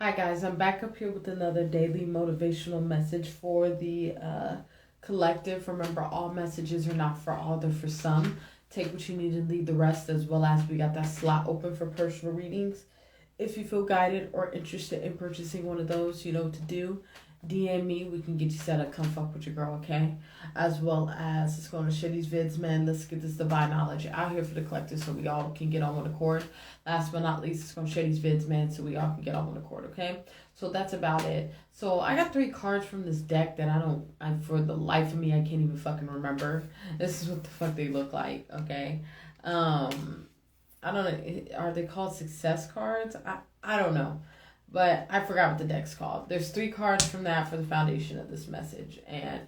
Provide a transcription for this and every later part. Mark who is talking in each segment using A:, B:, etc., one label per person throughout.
A: Hi guys, I'm back up here with another daily motivational message for the collective. Remember, all messages are not for all, they're for some. Take what you need and leave the rest, as well as we got that slot open for personal readings. If you feel guided or interested in purchasing one of those, you know what to do. DM me, we can get you set up, come fuck with your girl, okay? As well as, let's go on to share these vids, man. Let's get this divine knowledge out here for the collective so we all can get on one accord. Last but not least, let's go and share these vids, man, so we all can get on one accord, okay? So that's about it. So I got 3 cards from this deck that I for the life of me, I can't even fucking remember. This is what the fuck they look like, okay? I don't know, are they called success cards? I don't know. But I forgot what the deck's called. There's 3 cards from that for the foundation of this message. And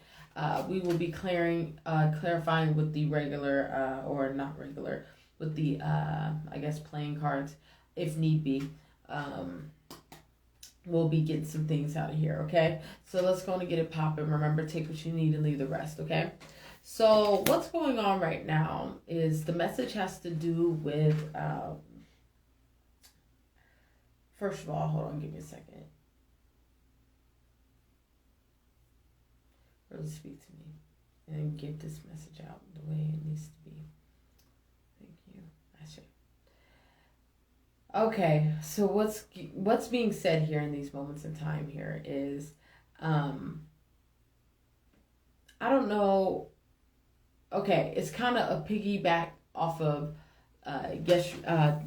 A: we will be clarifying with the regular, or not regular, with the, I guess, playing cards, if need be. We'll be getting some things out of here, okay? So let's go and get it popping. Remember, take what you need and leave the rest, okay? So what's going on right now is the message has to do with... First of all, hold on, give me a second. Really speak to me and get this message out the way it needs to be. Thank you. I should. Okay, so what's being said here in these moments in time here is, I don't know. Okay, it's kind of a piggyback off of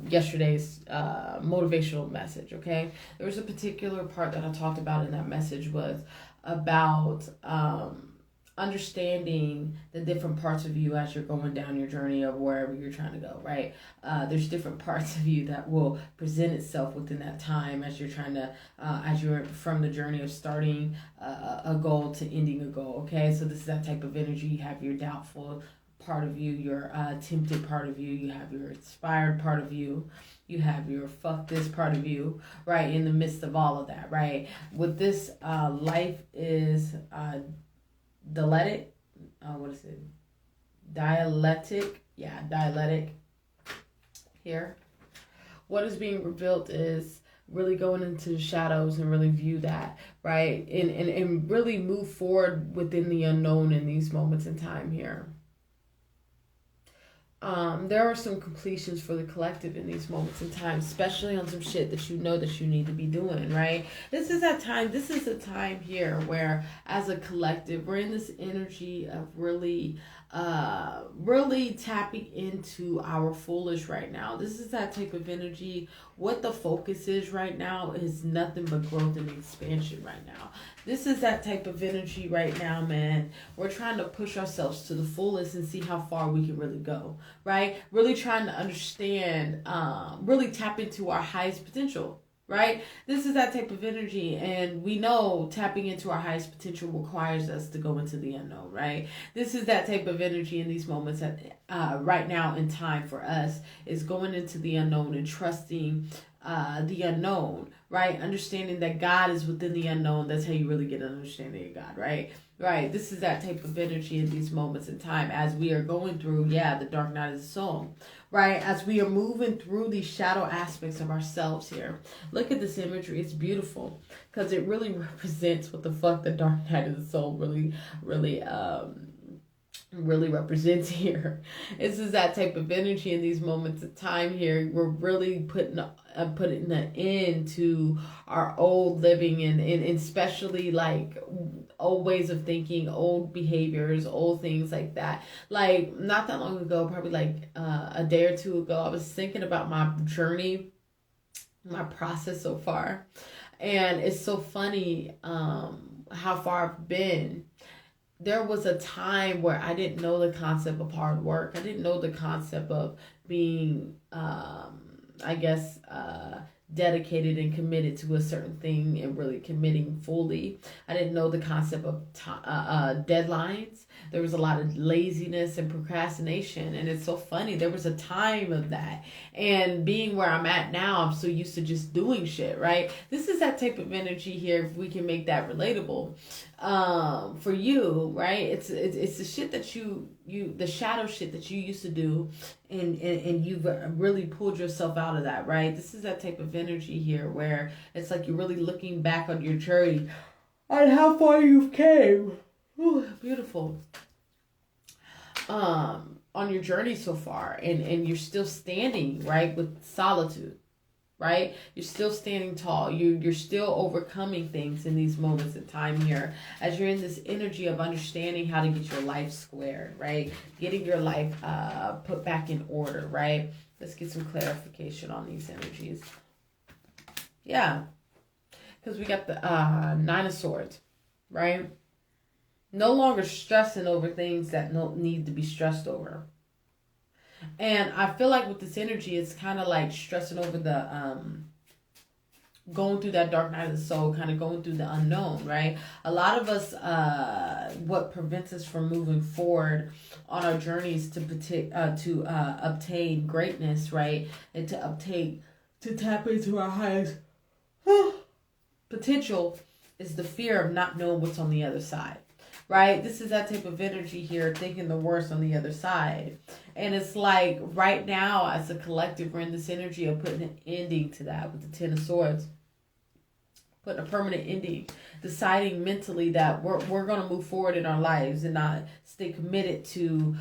A: yesterday's motivational message, okay? There was a particular part that I talked about in that message was about understanding the different parts of you as you're going down your journey of wherever you're trying to go, right? There's different parts of you that will present itself within that time as you're trying to, as you're from the journey of starting a goal to ending a goal, okay? So this is that type of energy. You have your doubtful part of you, your tempted part of you, you have your inspired part of you, you have your fuck this part of you, right, in the midst of all of that, right? With this, life is dialectic, what is it? Dialectic, yeah, dialectic here. What is being revealed is really going into the shadows and really view that, right? And really move forward within the unknown in these moments in time here. There are some completions for the collective in these moments in time, especially on some shit that you know that you need to be doing, right? This is a time here where as a collective, we're in this energy of really tapping into our foolish right now. This is that type of energy. What the focus is right now is nothing but growth and expansion right now. This is that type of energy right now, man. We're trying to push ourselves to the fullest and see how far we can really go, right? Really trying to understand, really tap into our highest potential, right? This is that type of energy, and we know tapping into our highest potential requires us to go into the unknown, right? This is that type of energy in these moments that right now in time for us is going into the unknown and trusting the unknown, right? Understanding that God is within the unknown. That's how you really get an understanding of God, right? Right. This is that type of energy in these moments in time as we are going through, the dark night of the soul, right? As we are moving through these shadow aspects of ourselves here. Look at this imagery. It's beautiful because it really represents what the fuck the dark night of the soul really represents here. This is that type of energy in these moments of time here. We're really putting an end to our old living and especially like old ways of thinking, old behaviors, old things like that. Like not that long ago, probably like a day or two ago, I was thinking about my journey, my process so far. And it's so funny how far I've been. There was a time where I didn't know the concept of hard work. I didn't know the concept of being, dedicated and committed to a certain thing and really committing fully. I didn't know the concept of deadlines. There was a lot of laziness and procrastination. And it's so funny. There was a time of that. And being where I'm at now, I'm so used to just doing shit, right? This is that type of energy here, if we can make that relatable. For you, right? It's the shit that you the shadow shit that you used to do, and you've really pulled yourself out of that, right? This is that type of energy here where it's like you're really looking back on your journey, on how far you've came. Ooh, beautiful. On your journey so far, and you're still standing, right, with solitude, right? You're still standing tall. You're still overcoming things in these moments in time here, as you're in this energy of understanding how to get your life squared, right? Getting your life put back in order, right? Let's get some clarification on these energies. Yeah, because we got the Nine of Swords, right? No longer stressing over things that don't need to be stressed over. And I feel like with this energy, it's kind of like stressing over the, going through that dark night of the soul, kind of going through the unknown, right? A lot of us, what prevents us from moving forward on our journeys to obtain greatness, right? And to tap into our highest potential is the fear of not knowing what's on the other side. Right? This is that type of energy here, thinking the worst on the other side. And it's like right now, as a collective, we're in this energy of putting an ending to that with the Ten of Swords. Putting a permanent ending. Deciding mentally that we're going to move forward in our lives and not stay committed to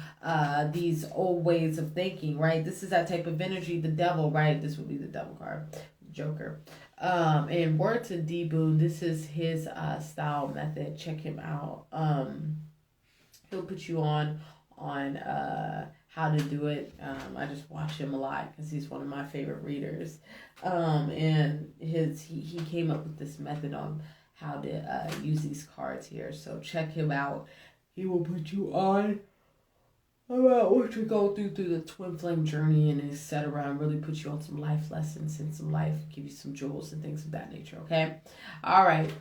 A: these old ways of thinking, right? This is that type of energy. The devil, right? This would be the devil card. Joker. And word to D-Boom, this is his style method. Check him out. He'll put you on how to do it. I just watch him a lot because he's one of my favorite readers. And he came up with this method on how to use these cards here. So check him out. He will put you on about what you go through the twin flame journey and etc. And really put you on some life lessons and some life, give you some jewels and things of that nature. Okay, all right.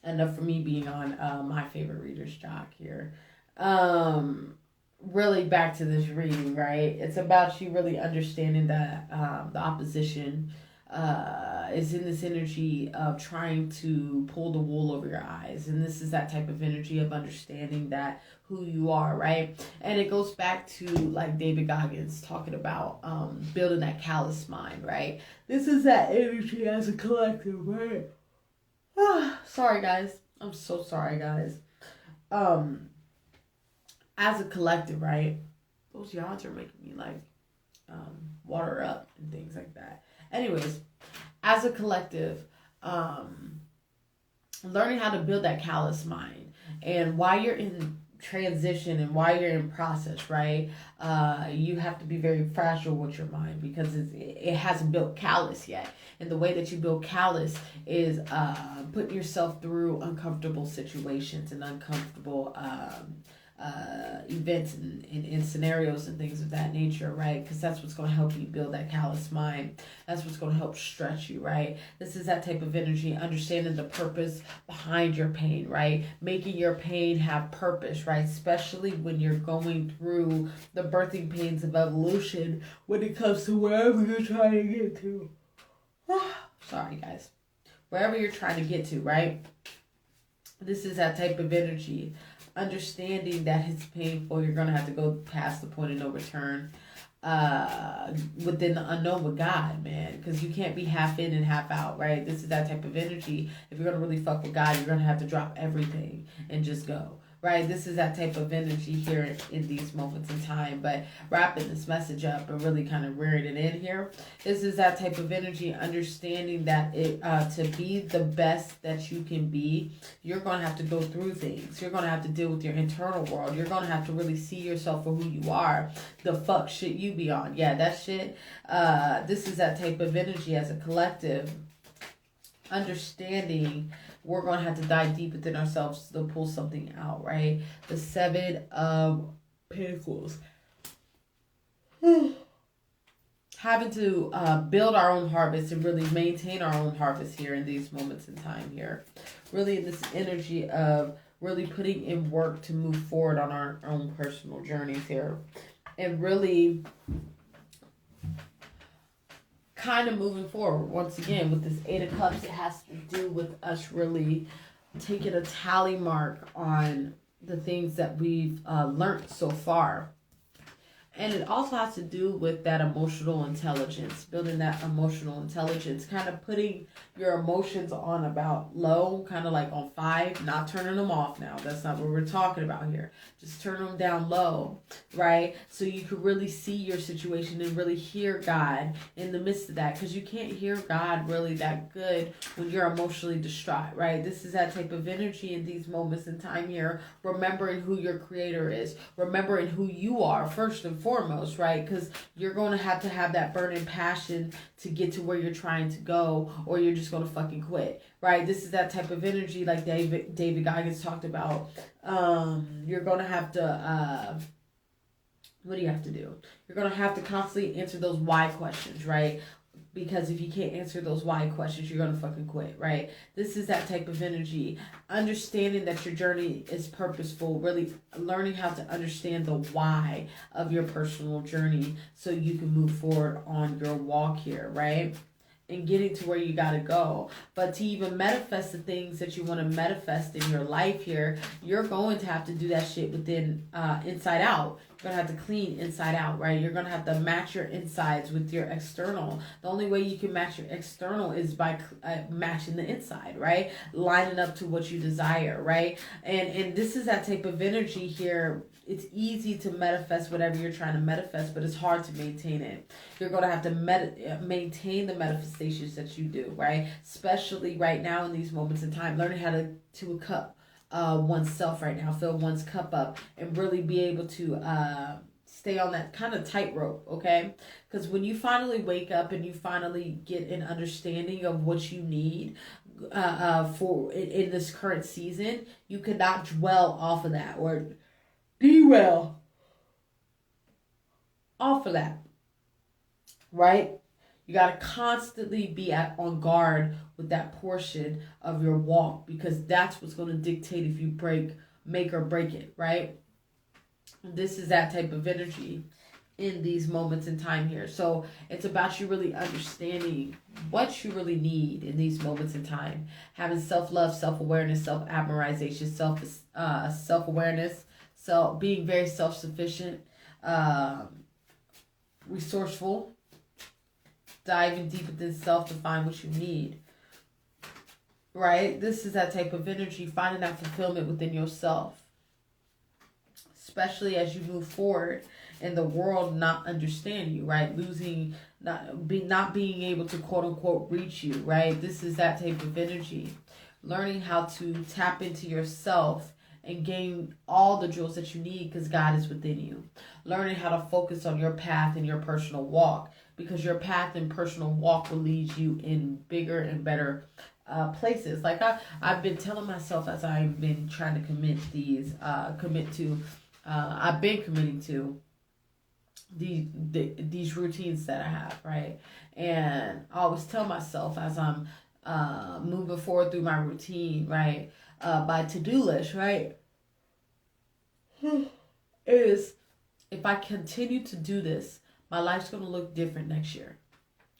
A: Enough for me being on my favorite reader's jock here. Really back to this reading, right? It's about you really understanding that the opposition is in this energy of trying to pull the wool over your eyes. And this is that type of energy of understanding that who you are, right? And it goes back to like David Goggins talking about building that callous mind, right? This is that energy as a collective, right? Sorry guys. I'm so sorry guys. As a collective, right? Those yawns are making me like water up and things like that. Anyways, as a collective, learning how to build that callous mind, and while you're in transition and while you're in process, right, you have to be very fragile with your mind because it hasn't built callous yet. And the way that you build callous is putting yourself through uncomfortable situations and uncomfortable events and scenarios and things of that nature, right? Because that's what's going to help you build that callous mind. That's what's going to help stretch you, right? This is that type of energy, understanding the purpose behind your pain, right? Making your pain have purpose, right? Especially when you're going through the birthing pains of evolution when it comes to wherever you're trying to get to. Sorry, guys. Wherever you're trying to get to, right? This is that type of energy. Understanding that it's painful, you're going to have to go past the point of no return within the unknown with God, man, because you can't be half in and half out, right? This is that type of energy. If you're going to really fuck with God, you're going to have to drop everything and just go, right? This is that type of energy here in these moments in time. But wrapping this message up and really kind of rearing it in here, this is that type of energy, understanding that to be the best that you can be, you're going to have to go through things. You're going to have to deal with your internal world. You're going to have to really see yourself for who you are. The fuck shit you be on. Yeah, that shit. This is that type of energy as a collective, understanding we're going to have to dive deep within ourselves to pull something out, right? The Seven of Pentacles. Having to build our own harvest and really maintain our own harvest here in these moments in time here. Really in this energy of really putting in work to move forward on our own personal journeys here. And really kind of moving forward. Once again, with this Eight of Cups, it has to do with us really taking a tally mark on the things that we've learned so far. And it also has to do with that emotional intelligence, building that emotional intelligence, kind of putting your emotions on about low, kind of like on 5, not turning them off now. That's not what we're talking about here. Just turn them down low, right? So you could really see your situation and really hear God in the midst of that, because you can't hear God really that good when you're emotionally distraught, right? This is that type of energy in these moments in time here, remembering who your creator is, remembering who you are first and foremost, right? Because you're going to have that burning passion to get to where you're trying to go, or you're just going to fucking quit, right? This is that type of energy like David Goggins talked about. You're going to have to, what do you have to do? You're going to have to constantly answer those why questions, right? Because if you can't answer those why questions, you're going to fucking quit, right? This is that type of energy. Understanding that your journey is purposeful, really learning how to understand the why of your personal journey so you can move forward on your walk here, right? And getting to where you got to go. But to even manifest the things that you want to manifest in your life here, you're going to have to do that shit within, inside out. You're going to have to clean inside out, right? You're going to have to match your insides with your external. The only way you can match your external is by matching the inside, right? Lining up to what you desire, right? And this is that type of energy here. It's easy to manifest whatever you're trying to manifest, but it's hard to maintain it. You're going to have to maintain the manifestations that you do, right? Especially right now in these moments in time, learning how to cup oneself right now, fill one's cup up, and really be able to stay on that kind of tightrope, okay? Because when you finally wake up and you finally get an understanding of what you need for in this current season, you cannot dwell off of that or dwell off of that, right? You got to constantly be on guard with that portion of your walk, because that's what's going to dictate if you make or break it, right? This is that type of energy in these moments in time here. So it's about you really understanding what you really need in these moments in time. Having self-love, self-awareness, self-admiration, self-awareness, being very self-sufficient, resourceful, diving deep within self to find what you need, right? This is that type of energy, finding that fulfillment within yourself, especially as you move forward and the world not understand you, right? Not being able to quote unquote reach you, right? This is that type of energy. Learning how to tap into yourself and gain all the jewels that you need, because God is within you. Learning how to focus on your path and your personal walk, because your path and personal walk will lead you in bigger and better places. Like I've been telling myself as I've been trying to I've been committing to these routines that I have, right? And I always tell myself as I'm moving forward through my routine, right? My to-do list, right? Is if I continue to do this, my life's going to look different next year.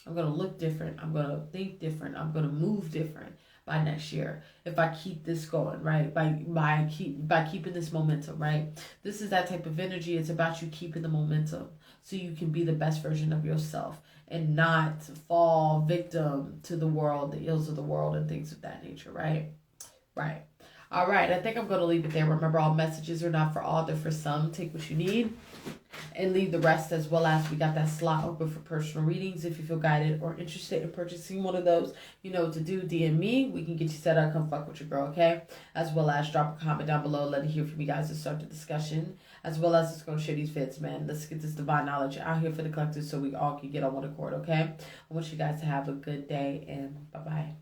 A: I'm going to look different. I'm going to think different. I'm going to move different by next year if I keep this going, right? By keeping this momentum, right? This is that type of energy. It's about you keeping the momentum so you can be the best version of yourself and not fall victim to the world, the ills of the world and things of that nature, right? Right. All right. I think I'm going to leave it there. Remember, all messages are not for all. They're for some. Take what you need and leave the rest, as well as we got that slot open for personal readings. If you feel guided or interested in purchasing one of those, you know what to do. DM me. We can get you set up. Come fuck with your girl, okay? As well as drop a comment down below. Let me hear from you guys to start the discussion. As well as just going to share these vids, man. Let's get this divine knowledge out here for the collective so we all can get on one accord, okay? I want you guys to have a good day, and bye-bye.